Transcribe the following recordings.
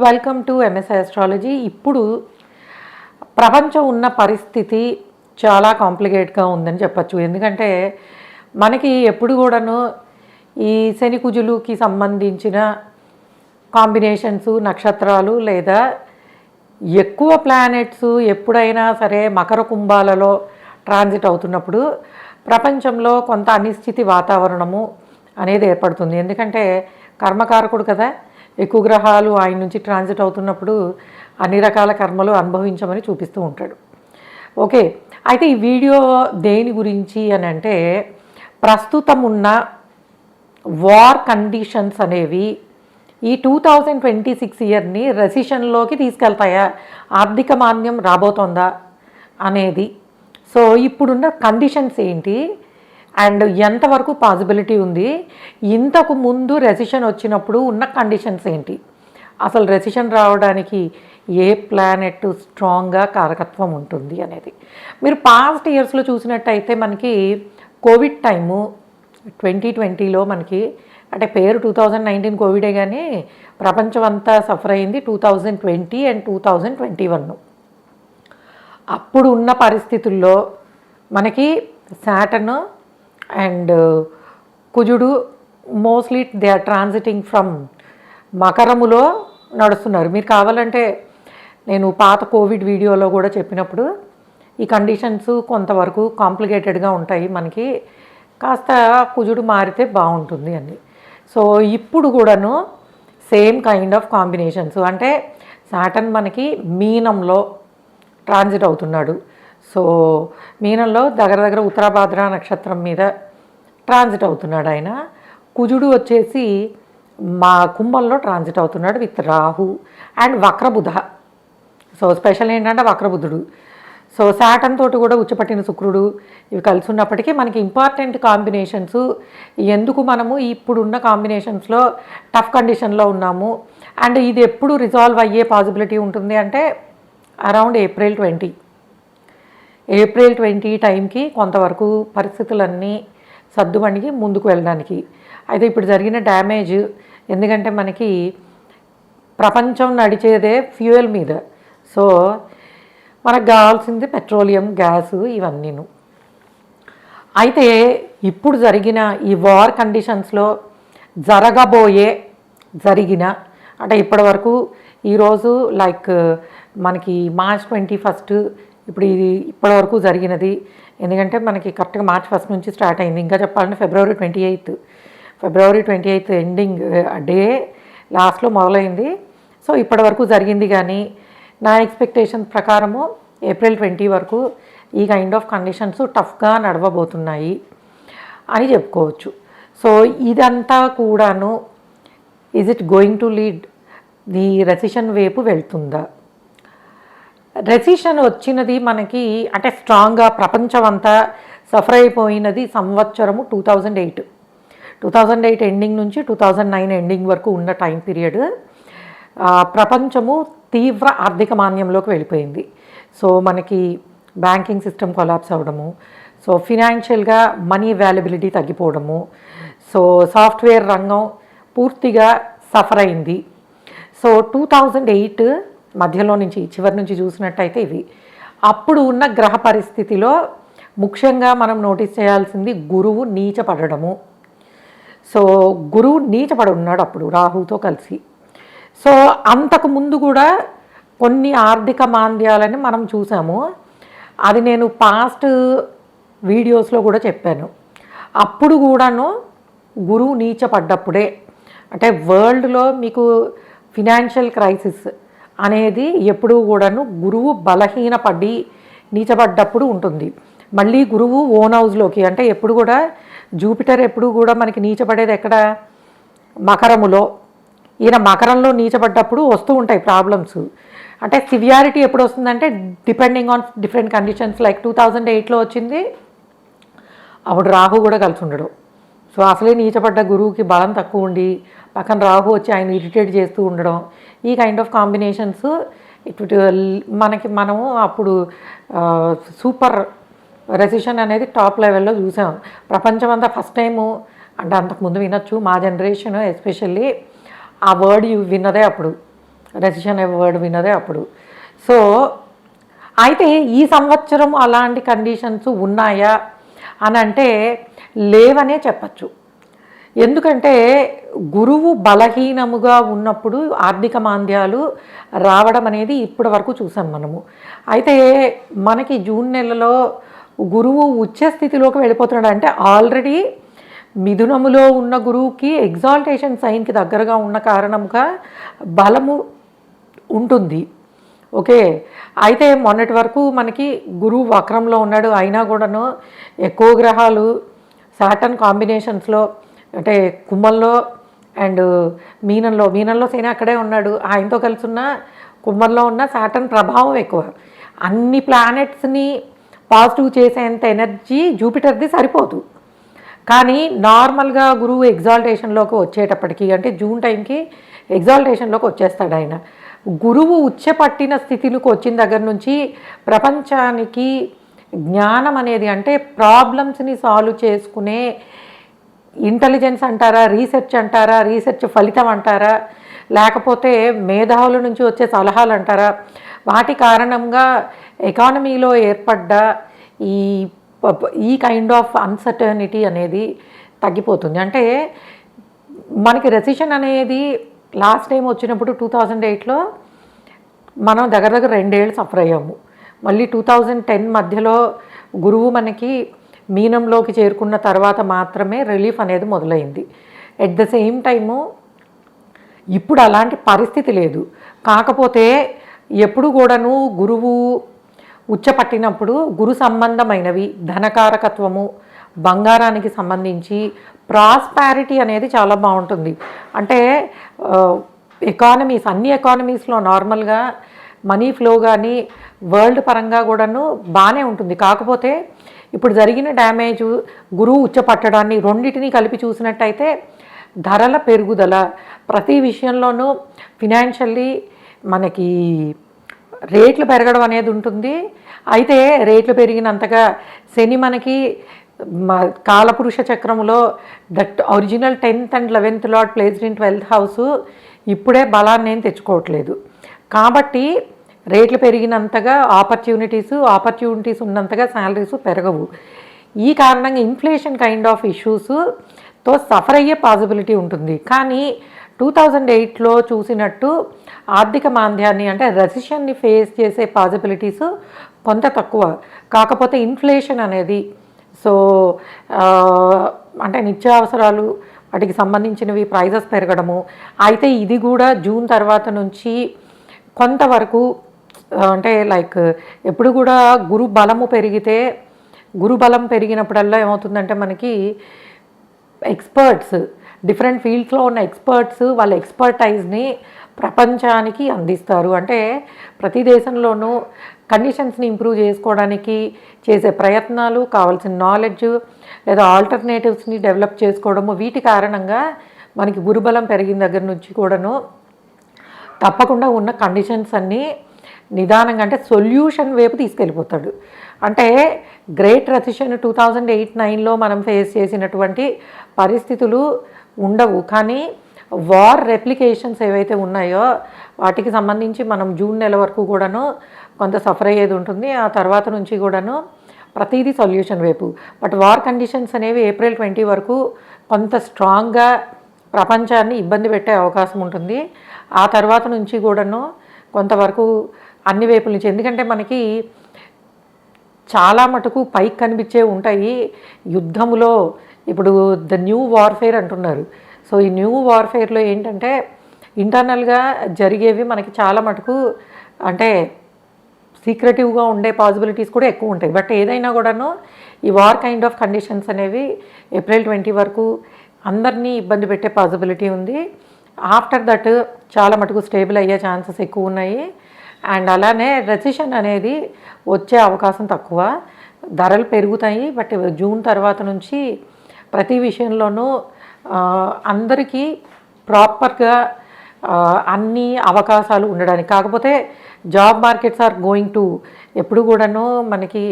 Welcome to MSI astrology. ఇప్పుడు ప్రపంచం ఉన్న పరిస్థితి చాలా కాంప్లికేట్గా ఉందని చెప్పచ్చు. ఎందుకంటే మనకి ఎప్పుడు కూడాను ఈ శని కుజులుకి సంబంధించిన కాంబినేషన్స్, నక్షత్రాలు లేదా ఎక్కువ ప్లానెట్స్ ఎప్పుడైనా సరే మకర కుంభాలలో ట్రాన్సిట్ అవుతున్నప్పుడు ప్రపంచంలో కొంత అనిశ్చితి వాతావరణము అనేది ఏర్పడుతుంది. ఎందుకంటే కర్మకారకుడు కదా, ఎక్కువ గ్రహాలు ఆయన నుంచి ట్రాన్సిట్ అవుతున్నప్పుడు అన్ని రకాల కర్మలు అనుభవించమని చూపిస్తూ ఉంటాడు. ఓకే, అయితే ఈ వీడియో దేని గురించి అని అంటే, ప్రస్తుతం ఉన్న వార్ కండిషన్స్ అనేవి ఈ 2026 ఇయర్ని రెసిషన్లోకి తీసుకెళ్తాయా, ఆర్థిక మాంద్యం రాబోతోందా అనేది. సో ఇప్పుడున్న కండిషన్స్ ఏంటి అండ్ ఎంతవరకు పాసిబిలిటీ ఉంది, ఇంతకు ముందు రెసిషన్ వచ్చినప్పుడు ఉన్న కండిషన్స్ ఏంటి, అసలు రెసిషన్ రావడానికి ఏ ప్లానెట్ స్ట్రాంగ్గా కారకత్వం ఉంటుంది అనేది. మీరు పాస్ట్ ఇయర్స్లో చూసినట్టయితే మనకి కోవిడ్ టైము 2020లో మనకి, అంటే పేరు 2019 కోవిడే కానీ ప్రపంచం అంతా సఫర్ అయింది 2020 అండ్ 2021. అప్పుడు ఉన్న పరిస్థితుల్లో మనకి సాటర్న్ అండ్ కుజుడు mostly they are transiting from మకరములో నడుస్తున్నారు. మీరు కావాలంటే నేను పాత కోవిడ్ వీడియోలో కూడా చెప్పినప్పుడు ఈ కండిషన్స్ కొంతవరకు కాంప్లికేటెడ్గా ఉంటాయి, మనకి కాస్త కుజుడు మారితే బాగుంటుంది అని. సో ఇప్పుడు కూడాను సేమ్ కైండ్ ఆఫ్ కాంబినేషన్స్, అంటే సాటర్న్ మనకి మీనంలో ట్రాన్సిట్ అవుతున్నాడు. సో మీనంలో దగ్గర ఉత్తరాభాద్ర నక్షత్రం మీద ట్రాన్సిట్ అవుతున్నాడు ఆయన. కుజుడు వచ్చేసి మా కుంభంలో ట్రాన్సిట్ అవుతున్నాడు విత్ రాహు అండ్ వక్రబుధ. సో స్పెషల్ ఏంటంటే వక్రబుధుడు. సో సాటర్న్ తోటి కూడా ఉచ్చపట్టిన శుక్రుడు, ఇవి కలిసి ఉన్నప్పటికీ మనకి ఇంపార్టెంట్ కాంబినేషన్స్. ఎందుకు మనము ఇప్పుడున్న కాంబినేషన్స్లో టఫ్ కండిషన్లో ఉన్నాము అండ్ ఇది ఎప్పుడు రిజాల్వ్ అయ్యే పాసిబిలిటీ ఉంటుంది అంటే అరౌండ్ ఏప్రిల్ 20 టైంకి కొంతవరకు పరిస్థితులన్నీ సర్దుమణిగి ముందుకు వెళ్ళడానికి. అయితే ఇప్పుడు జరిగిన డ్యామేజ్, ఎందుకంటే మనకి ప్రపంచం నడిచేదే ఫ్యూయల్ మీద. సో మనకు కావాల్సింది పెట్రోలియం, గ్యాసు, ఇవన్నీను. అయితే ఇప్పుడు జరిగిన ఈ వార్ కండిషన్స్లో జరిగిన అంటే ఇప్పటివరకు ఈరోజు లైక్ మనకి మార్చ్ 21 ఇప్పుడు ఇది ఇప్పటివరకు జరిగినది. ఎందుకంటే మనకి కరెక్ట్గా మార్చ్ 1 నుంచి స్టార్ట్ అయింది, ఇంకా చెప్పాలంటే ఫిబ్రవరి 28 ఎండింగ్ డే లాస్ట్లో మొదలైంది. సో ఇప్పటివరకు జరిగింది. కానీ నా ఎక్స్పెక్టేషన్ ప్రకారము ఏప్రిల్ 20 వరకు ఈ కైండ్ ఆఫ్ కండిషన్స్ టఫ్గా నడవబోతున్నాయి అని చెప్పుకోవచ్చు. సో ఇదంతా కూడాను is it going to lead the recession వైపు వెళ్తుందా? రెసిషన్ వచ్చినది మనకి అంటే స్ట్రాంగ్గా ప్రపంచం అంతా సఫర్ అయిపోయినది సంవత్సరము 2008 ఎండింగ్ నుంచి 2009 ఎండింగ్ వరకు ఉన్న టైం పీరియడ్. ప్రపంచము తీవ్ర ఆర్థిక మాంద్యంలోకి వెళ్ళిపోయింది. సో మనకి బ్యాంకింగ్ సిస్టమ్ కొలాప్స్ అవ్వడము, సో ఫినాన్షియల్గా మనీ అవైలబిలిటీ తగ్గిపోవడము, సో సాఫ్ట్వేర్ రంగం పూర్తిగా సఫర్ అయింది. సో 2008 మధ్యలో నుంచి చివరి నుంచి చూసినట్టయితే ఇవి అప్పుడు ఉన్న గ్రహ పరిస్థితిలో ముఖ్యంగా మనం నోటీస్ చేయాల్సింది గురువు నీచపడము. సో గురువు నీచపడి ఉన్నాడు అప్పుడు రాహుతో కలిసి. సో అంతకుముందు కూడా కొన్ని ఆర్థిక మాంద్యాలని మనం చూసాము, అది నేను పాస్ట్ వీడియోస్లో కూడా చెప్పాను. అప్పుడు కూడాను గురువు నీచపడ్డప్పుడే, అంటే వరల్డ్లో మీకు ఫినాన్షియల్ క్రైసిస్ అనేది ఎప్పుడూ కూడాను గురువు బలహీనపడి నీచపడ్డప్పుడు ఉంటుంది. మళ్ళీ గురువు ఓన్ హౌస్లోకి, అంటే ఎప్పుడు కూడా జూపిటర్ ఎప్పుడు కూడా మనకి నీచపడేది ఎక్కడ, మకరములో. ఈయన మకరంలో నీచపడ్డప్పుడు వస్తూ ఉంటాయి ప్రాబ్లమ్స్. అంటే సివియారిటీ ఎప్పుడు వస్తుందంటే depending on different conditions. Like 2008లో వచ్చింది, అప్పుడు రాహు కూడా కలిసి ఉండడు. సో అసలే నీచపడ్డ గురువుకి బలం తక్కువ ఉండి పక్కన రాహు వచ్చి ఆయన ఇరిటేట్ చేస్తూ ఉండడం, ఈ కైండ్ ఆఫ్ కాంబినేషన్స్ మనము అప్పుడు సూపర్ రెసిషన్ అనేది టాప్ లెవెల్లో చూసాం. ప్రపంచం అంతా ఫస్ట్ టైము, అంటే అంతకుముందు వినొచ్చు, మా జనరేషన్ ఎస్పెషల్లీ ఆ వర్డ్ విన్నదే అప్పుడు రెసిషన్ అనే వర్డ్ విన్నదే అప్పుడు. సో అయితే ఈ సంవత్సరం అలాంటి కండిషన్స్ ఉన్నాయా అని అంటే లేవనే చెప్పచ్చు. ఎందుకంటే గురువు బలహీనముగా ఉన్నప్పుడు ఆర్థిక మాంద్యాలు రావడం అనేది ఇప్పటి వరకు చూసాం మనము. అయితే మనకి జూన్ నెలలో గురువు ఉచ్చ స్థితిలోకి వెళ్ళిపోతున్నాడు. అంటే ఆల్రెడీ మిథునములో ఉన్న గురువుకి ఎగ్జాల్టేషన్ సైన్కి దగ్గరగా ఉన్న కారణంగా బలము ఉంటుంది. ఓకే. అయితే మొన్నటి వరకు మనకి గురువు వక్రంలో ఉన్నాడు, అయినా కూడాను ఎక్కువ గ్రహాలు సాటర్న్ కాంబినేషన్స్లో, అంటే కుంభంలో అండ్ మీనంలో శని అక్కడే ఉన్నాడు. ఆయనతో కలిసి ఉన్న కుంభంలో ఉన్న సాటర్న్ ప్రభావం ఎక్కువ. అన్ని ప్లానెట్స్ని పాజిటివ్ చేసేంత ఎనర్జీ జూపిటర్ది సరిపోదు. కానీ నార్మల్గా గురువు ఎగ్జాల్టేషన్లోకి వచ్చేటప్పటికి, అంటే జూన్ టైంకి ఎగ్జాల్టేషన్లోకి వచ్చేస్తాడు ఆయన. గురువు ఉచ్చపట్టిన స్థితిలోకి వచ్చిన దగ్గర నుంచి ప్రపంచానికి జ్ఞానం అనేది, అంటే ప్రాబ్లమ్స్ని సాల్వ్ చేసుకునే ఇంటెలిజెన్స్ అంటారా, రీసెర్చ్ అంటారా, రీసెర్చ్ ఫలితం అంటారా, లేకపోతే మేధావుల నుంచి వచ్చే సలహాలు అంటారా, వాటి కారణంగా ఎకానమీలో ఏర్పడ్డ ఈ కైండ్ ఆఫ్ అన్సర్టనిటీ అనేది తగ్గిపోతుంది. అంటే మనకి రెసిషన్ అనేది లాస్ట్ టైం వచ్చినప్పుడు 2008లో మనం దగ్గర 2 ఏళ్ళు సఫర్ అయ్యాము. మళ్ళీ 2010 మధ్యలో గురువు మనకి మీనంలోకి చేరుకున్న తర్వాత మాత్రమే రిలీఫ్ అనేది మొదలైంది. ఎట్ ద సేమ్ టైము ఇప్పుడు అలాంటి పరిస్థితి లేదు. కాకపోతే ఎప్పుడు కూడాను గురువు ఉచ్చపట్టినప్పుడు గురు సంబంధమైనవి ధనకారకత్వము, బంగారానికి సంబంధించి ప్రాస్పారిటీ అనేది చాలా బాగుంటుంది. అంటే ఎకానమీస్, అన్ని ఎకానమీస్లో నార్మల్గా మనీ ఫ్లో కానీ వరల్డ్ పరంగా కూడాను బాగానే ఉంటుంది. కాకపోతే ఇప్పుడు జరిగిన డ్యామేజ్, గురువు ఉచ్చపట్టడాన్ని రెండింటినీ కలిపి చూసినట్టయితే ధరల పెరుగుదల ప్రతి విషయంలోనూ ఫినాన్షియల్లీ మనకి రేట్లు పెరగడం అనేది ఉంటుంది. అయితే రేట్లు పెరిగినంతగా శని మనకి కాలపురుష చక్రంలో that original 10th and 11th lord placed in 12th house ఇప్పుడే బలాన్ని ఏం తెచ్చుకోవట్లేదు. కాబట్టి రేట్లు పెరిగినంతగా ఆపర్చునిటీస్ ఉన్నంతగా శాలరీస్ పెరగవు. ఈ కారణంగా ఇన్ఫ్లేషన్ కైండ్ ఆఫ్ ఇష్యూస్తో సఫర్ అయ్యే పాసిబిలిటీ ఉంటుంది. కానీ 2008లో చూసినట్టు ఆర్థిక మాంద్యాన్ని, అంటే రెసిషన్ని ఫేస్ చేసే పాసిబిలిటీస్ కొంత తక్కువ. కాకపోతే ఇన్ఫ్లేషన్ అనేది, సో అంటే నిత్యావసరాలు వాటికి సంబంధించినవి ప్రైజెస్ పెరగడము. అయితే ఇది కూడా జూన్ తర్వాత నుంచి కొంతవరకు, అంటే లైక్ ఎప్పుడు కూడా గురు బలం పెరిగినప్పుడల్లా ఏమవుతుందంటే మనకి ఎక్స్పర్ట్స్, డిఫరెంట్ ఫీల్డ్స్లో ఉన్న ఎక్స్పర్ట్స్ వాళ్ళ ఎక్స్పర్టైజ్ని ప్రపంచానికి అందిస్తారు. అంటే ప్రతి దేశంలోనూ కండిషన్స్ని ఇంప్రూవ్ చేసుకోవడానికి చేసే ప్రయత్నాలు, కావాల్సిన నాలెడ్జ్ లేదా ఆల్టర్నేటివ్స్ని డెవలప్ చేసుకోవడము, వీటి కారణంగా మనకి గురుబలం పెరిగిన దగ్గర నుంచి కూడాను తప్పకుండా ఉన్న కండిషన్స్ అన్నీ నిదానంగా, అంటే సొల్యూషన్ వైపు తీసుకెళ్ళిపోతాడు. అంటే గ్రేట్ రెసిషన్ 2008-9లో మనం ఫేస్ చేసినటువంటి పరిస్థితులు ఉండవు. కానీ వార్ రెప్లికేషన్స్ ఏవైతే ఉన్నాయో వాటికి సంబంధించి మనం జూన్ నెల వరకు కూడాను కొంత సఫర్ అయ్యేది ఉంటుంది. ఆ తర్వాత నుంచి కూడాను ప్రతిదీ సొల్యూషన్ వైపు. బట్ వార్ కండిషన్స్ అనేవి ఏప్రిల్ 20 వరకు కొంత స్ట్రాంగ్గా ప్రపంచాన్ని ఇబ్బంది పెట్టే అవకాశం ఉంటుంది. ఆ తర్వాత నుంచి కూడాను కొంతవరకు అన్ని వైపుల నుంచి, ఎందుకంటే మనకి చాలా మటుకు పైకి కనిపించే ఉంటాయి యుద్ధములో. ఇప్పుడు ద న్యూ వార్ఫేర్ అంటున్నారు. సో ఈ న్యూ వార్ఫేర్లో ఏంటంటే ఇంటర్నల్గా జరిగేవి మనకి చాలా మటుకు, అంటే సీక్రెటివ్గా ఉండే పాసిబిలిటీస్ కూడా ఎక్కువ ఉంటాయి. బట్ ఏదైనా కూడాను ఈ వార్ కైండ్ ఆఫ్ కండిషన్స్ అనేవి ఏప్రిల్ 20 వరకు అందరినీ ఇబ్బంది పెట్టే పాసిబిలిటీ ఉంది. ఆఫ్టర్ దట్ చాలా మటుకు స్టేబుల్ అయ్యే ఛాన్సెస్ ఎక్కువ ఉన్నాయి. అండ్ అలానే రెసిషన్ అనేది వచ్చే అవకాశం తక్కువ. ధరలు పెరుగుతాయి. బట్ జూన్ తర్వాత నుంచి ప్రతి విషయంలోనూ అందరికీ ప్రాపర్గా అన్ని అవకాశాలు ఉండడానికి. కాకపోతే job markets are going to ఎప్పుడు కూడాను మనకి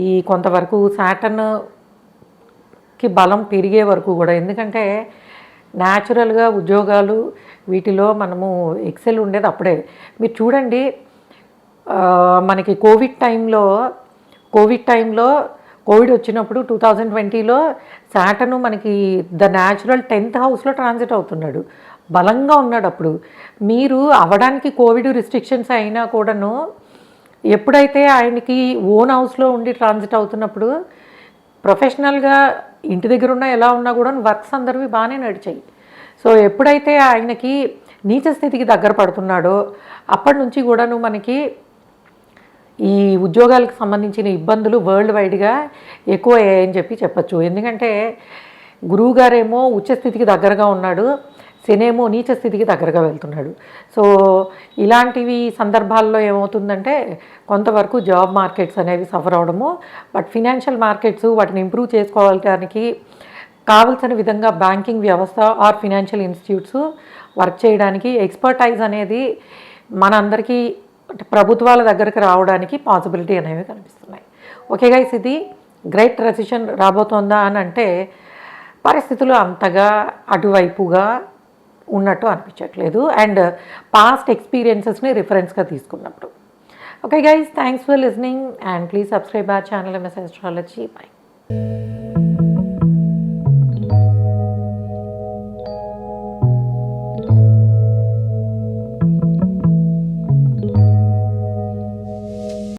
ఈ కొంతవరకు సాటర్న్కి బలం పెరిగే వరకు కూడా, ఎందుకంటే న్యాచురల్గా ఉద్యోగాలు వీటిలో మనము ఎక్సెల్ ఉండేది అప్పుడే. మీరు చూడండి, మనకి కోవిడ్ వచ్చినప్పుడు 2020లో సాటర్న్ మనకి ద న్యాచురల్ 10th హౌస్లో ట్రాన్సిట్ అవుతున్నాడు, బలంగా ఉన్నాడు. అప్పుడు మీరు అవ్వడానికి కోవిడ్ రిస్ట్రిక్షన్స్ అయినా కూడాను ఎప్పుడైతే ఆయనకి ఓన్ హౌస్లో ఉండి ట్రాన్సిట్ అవుతున్నప్పుడు ప్రొఫెషనల్గా ఇంటి దగ్గర ఉన్నా ఎలా ఉన్నా కూడా వర్క్స్ అందరివి బాగానే నడిచాయి. సో ఎప్పుడైతే ఆయనకి నీచ స్థితికి దగ్గర పడుతున్నాడో అప్పటి నుంచి కూడాను మనకి ఈ ఉద్యోగాలకు సంబంధించిన ఇబ్బందులు వరల్డ్ వైడ్గా ఎక్కువ అయ్యాయని చెప్పచ్చు. ఎందుకంటే గురువుగారేమో ఉచ్చస్థితికి దగ్గరగా ఉన్నాడు, శనేమో నీచ స్థితికి దగ్గరగా వెళ్తున్నాడు. సో ఇలాంటివి సందర్భాల్లో ఏమవుతుందంటే కొంతవరకు జాబ్ మార్కెట్స్ అనేవి సఫర్ అవడము, బట్ ఫినాన్షియల్ మార్కెట్స్ వాటిని ఇంప్రూవ్ చేసుకోవడానికి కావలసిన విధంగా బ్యాంకింగ్ వ్యవస్థ ఆర్ ఫినాన్షియల్ ఇన్స్టిట్యూట్స్ వర్క్ చేయడానికి ఎక్స్పర్టైజ్ అనేది మనందరికీ అంటే ప్రభుత్వాల దగ్గరకు రావడానికి పాసిబిలిటీ అనేవి కనిపిస్తున్నాయి. ఓకే గైస్, ఇది గ్రేట్ రెసిషన్ రాబోతోందా అని అంటే పరిస్థితులు అంతగా అటువైపుగా ఉన్నట్టు అనిపించట్లేదు, అండ్ పాస్ట్ ఎక్స్పీరియన్సెస్ని రిఫరెన్స్గా తీసుకున్నప్పుడు. Okay guys, thanks for listening and please subscribe our channel MS Astrology. Bye.